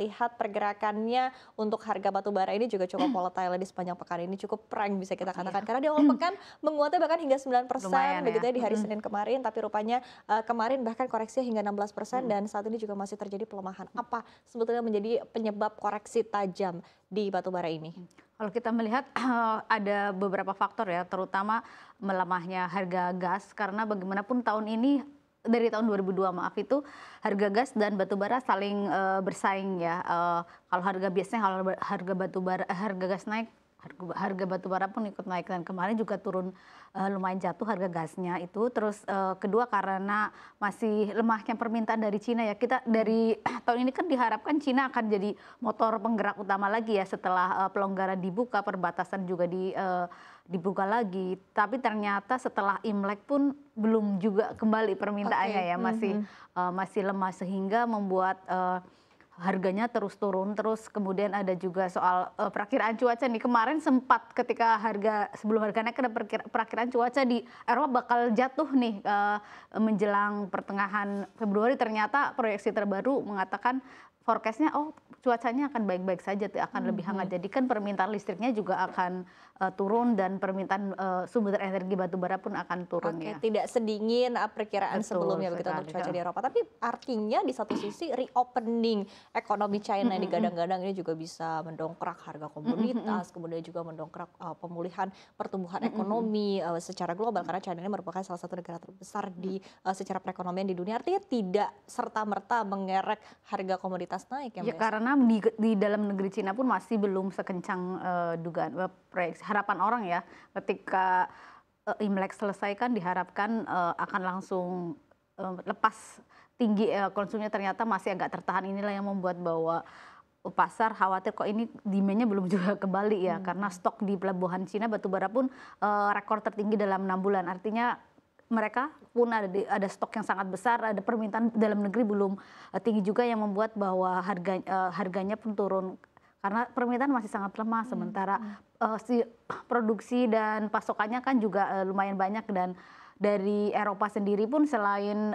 lihat pergerakannya untuk harga batu bara ini juga cukup volatile di sepanjang pekan ini, cukup prank bisa kita katakan. Karena di awal pekan menguatnya bahkan hingga 9% Lumayan begitu ya. ya di hari Senin kemarin, tapi rupanya kemarin bahkan koreksinya hingga 16% dan saat ini juga masih terjadi pelemahan. Apa sebetulnya menjadi penyebab koreksi tajam di batu bara ini? Kalau kita melihat ada beberapa faktor ya, terutama melemahnya harga gas karena bagaimanapun tahun ini dari tahun 2002 maaf itu harga gas dan batu bara saling bersaing ya. Kalau harga biasanya kalau harga batu bara harga gas naik, harga batu bara pun ikut naik dan kemarin juga turun lumayan jatuh harga gasnya itu. Terus kedua karena masih lemahnya permintaan dari Cina ya. Kita dari tahun ini kan diharapkan Cina akan jadi motor penggerak utama lagi ya setelah pelonggaran dibuka, perbatasan juga dibuka lagi. Tapi ternyata setelah Imlek pun belum juga kembali permintaannya ya, masih lemah sehingga membuat harganya terus turun. Terus kemudian ada juga soal perakiraan cuaca nih. Kemarin sempat ketika sebelum harga naik ada perakiraan cuaca di Eropa bakal jatuh nih menjelang pertengahan Februari. Ternyata proyeksi terbaru mengatakan forecastnya cuacanya akan baik-baik saja, akan lebih hangat. Jadi kan permintaan listriknya juga akan turun dan permintaan sumber energi batu bara pun akan turun ya. Tidak sedingin perkiraan Betul sebelumnya begitu untuk sekali, cuaca di Eropa. Tapi artinya di satu sisi reopening ekonomi China yang digadang-gadang ini juga bisa mendongkrak harga komoditas, kemudian juga mendongkrak pemulihan pertumbuhan ekonomi secara global karena China ini merupakan salah satu negara terbesar di secara perekonomian di dunia. Artinya tidak serta-merta mengerek harga komoditas naik ya, Mbak? Karena di dalam negeri Cina pun masih belum sekencang dugaan proyeksi harapan orang ya. Ketika Imlek selesai kan diharapkan akan langsung lepas tinggi konsumsinya, ternyata masih agak tertahan. Inilah yang membuat bahwa pasar khawatir kok ini demand-nya belum juga kembali ya, karena stok di pelabuhan Cina batubara pun rekor tertinggi dalam 6 bulan. Artinya mereka pun ada stok yang sangat besar, ada permintaan dalam negeri belum tinggi juga yang membuat bahwa harganya pun turun karena permintaan masih sangat lemah. Sementara si produksi dan pasokannya kan juga lumayan banyak, dan dari Eropa sendiri pun selain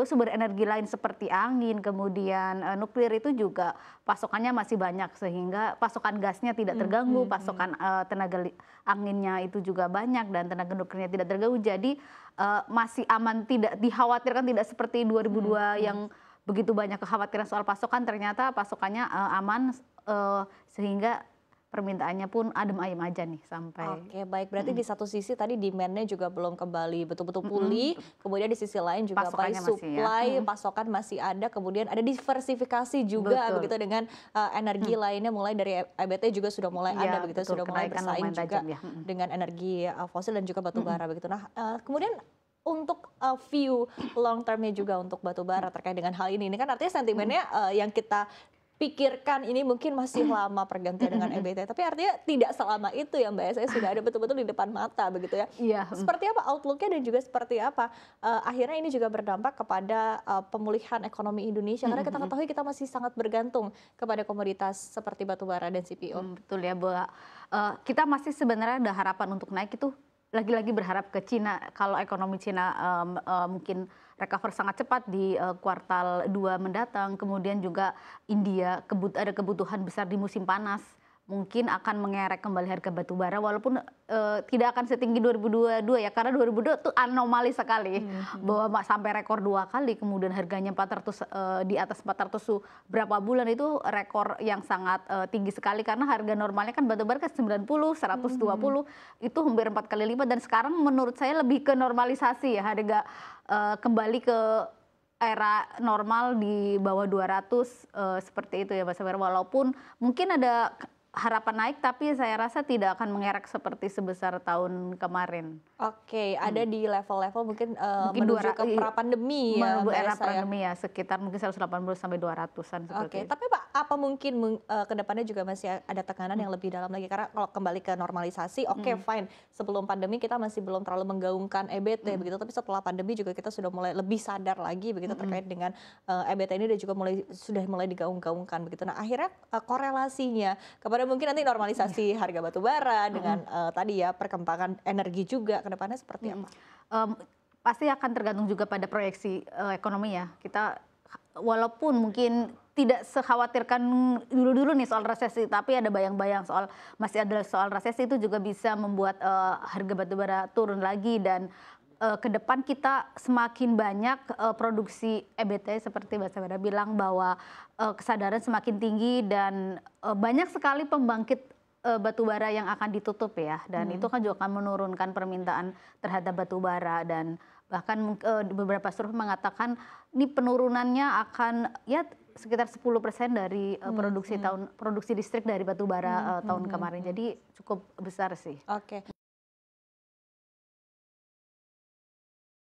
sumber energi lain seperti angin, kemudian nuklir itu juga pasokannya masih banyak sehingga pasokan gasnya tidak terganggu, pasokan tenaga anginnya itu juga banyak dan tenaga nuklirnya tidak terganggu. Jadi masih aman, tidak dikhawatirkan, tidak seperti 2002 yang begitu banyak kekhawatiran soal pasokan. Ternyata pasokannya aman sehingga permintaannya pun adem ayem aja nih sampai. Oke, baik. Berarti di satu sisi tadi demand-nya juga belum kembali betul-betul pulih, kemudian di sisi lain juga by supply, pasokan masih ada, kemudian ada diversifikasi juga begitu dengan energi lainnya, mulai dari EBT juga sudah mulai ada begitu, sudah mulai bersaing juga dengan energi fosil dan juga batu bara begitu. Nah, kemudian untuk view long termnya juga untuk batu bara terkait dengan hal ini kan artinya sentimennya yang kita pikirkan ini mungkin masih lama pergantian dengan EBT, tapi artinya tidak selama itu ya Mbak. Saya sudah ada betul-betul di depan mata begitu ya. Seperti apa outlook-nya dan juga seperti apa akhirnya ini juga berdampak kepada pemulihan ekonomi Indonesia karena kita ketahui kita masih sangat bergantung kepada komoditas seperti batu bara dan CPO. Betul ya, bahwa kita masih sebenarnya ada harapan untuk naik itu. Lagi-lagi berharap ke Cina, kalau ekonomi Cina mungkin recover sangat cepat di kuartal 2 mendatang. Kemudian juga India ada kebutuhan besar di musim panas, mungkin akan mengerek kembali harga batu bara walaupun tidak akan setinggi 2022 ya, karena 2022 itu anomali sekali bahwa sampai rekor 2 kali, kemudian harganya 400 di atas 400 berapa bulan, itu rekor yang sangat tinggi sekali karena harga normalnya kan batu bara kan 90, 120 itu hampir 4 kali lipat, dan sekarang menurut saya lebih ke normalisasi ya, harga kembali ke era normal di bawah 200 seperti itu ya Mbak Sabar. Walaupun mungkin ada harapan naik, tapi saya rasa tidak akan mengerek seperti sebesar tahun kemarin. Oke, ada di level-level mungkin menuju ke pra-pandemi ya, menuju era pandemi ya, sekitar mungkin 180 sampai 200-an seperti itu. Tapi Pak, apa mungkin ke depannya juga masih ada tekanan yang lebih dalam lagi? Karena kalau kembali ke normalisasi, fine. Sebelum pandemi kita masih belum terlalu menggaungkan EBT begitu, tapi setelah pandemi juga kita sudah mulai lebih sadar lagi begitu terkait dengan EBT ini dan juga sudah mulai digaung-gaungkan begitu. Nah, akhirnya korelasinya kepada mungkin nanti normalisasi harga batu bara dengan tadi ya perkembangan energi juga ke depannya seperti apa? Pasti akan tergantung juga pada proyeksi ekonomi ya. Kita walaupun mungkin tidak sekhawatirkan dulu-dulu nih soal resesi, tapi ada bayang-bayang masih ada soal resesi itu juga bisa membuat harga batubara turun lagi dan ke depan kita semakin banyak produksi EBT seperti Mbak Sabara bilang bahwa kesadaran semakin tinggi dan banyak sekali pembangkit batubara yang akan ditutup ya, dan itu kan juga akan menurunkan permintaan terhadap batubara dan bahkan beberapa survei mengatakan ini penurunannya akan ya sekitar 10% dari produksi listrik dari batubara tahun kemarin. Jadi cukup besar sih. Oke.